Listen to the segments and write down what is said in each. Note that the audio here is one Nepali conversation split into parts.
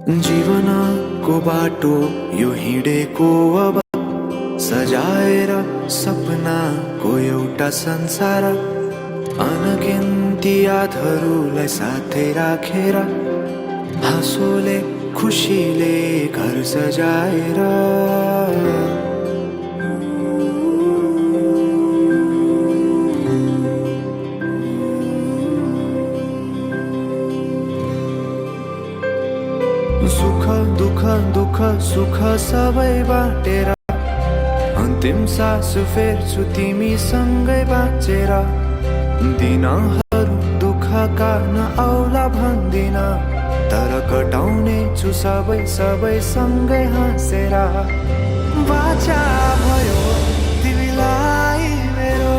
जीवनको बाटो यो हिँडेको अब सजाएर सपनाको एउटा संसार, अनगिन्ती यादहरूलाई साथै राखेर हाँसोले खुसीले घर सजाएर सुख दुख दुख सुख सबै बाटेर अन्तिम सास फेर्छु तिमीसँगै बाँचेर। दिनहरू दुःखका नआउला भन्दिन, तर कटाउने छु सबै सबै सँगै हाँसेर। बाचा भयो तिमीलाई मेरो,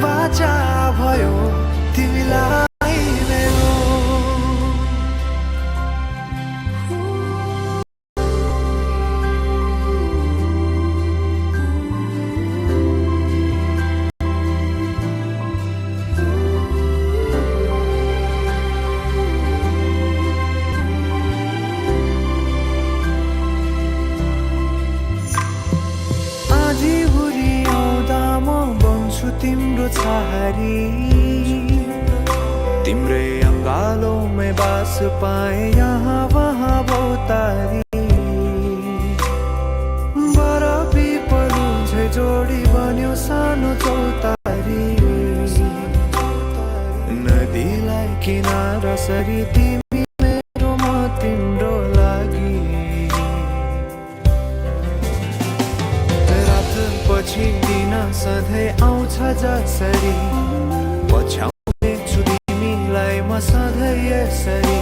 बाचा भयो तिमीलाई। तिम्रो छहारी तिम्रै अङ्गालोमै बास पाए यहाँ वहाँ बहुतारी। बरफी पलु झै जोडी बन्यो सानो चौतारी, नदीलाई किनारा सरी तिमी मेरो म तिम्रो लागि। रात पछि दिन सधैँ आउँछ जसरी, पछ्याउने छु तिमीलाई म सधैँ यसरी।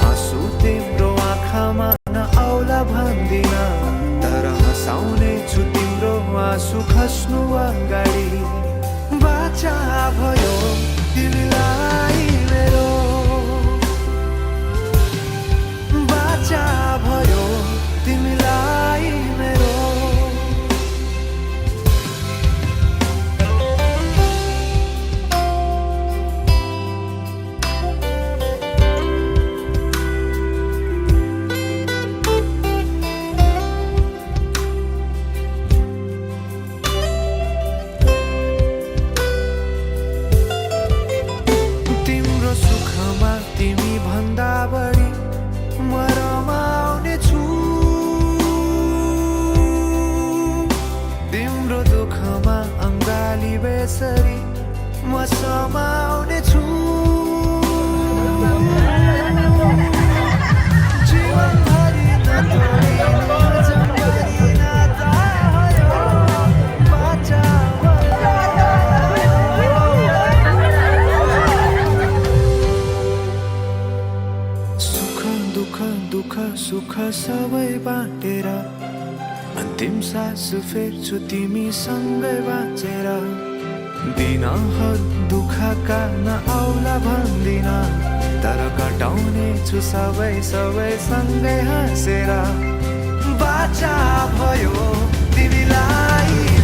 आँसु तिम्रो आँखामा नआउला भन्दिन, तर हँसाउने छु तिम्रो आँसु खस्नु अगाडि। बाचा भयो तिमीलाई मेरो, बाचा भयो तिमीलाई मेरो। सुखमा तिमी भन्दा बढी म रमाउने छु, तिम्रो दुःखमा अङ्गाली बेसरी म समाउने छु। जीवनभरि नतोडिने जम्बरी नाताहरू बाचा दुख दुख सुख सबै बाटेर अन्तिम सास फेर्छु तिमीसँगै बाँचेर। दिनहरू दुःखका नआउला भन्दिन, तर कटाउने छु सबै सबै सँगै हाँसेर। बाचा भयो तिमीलाई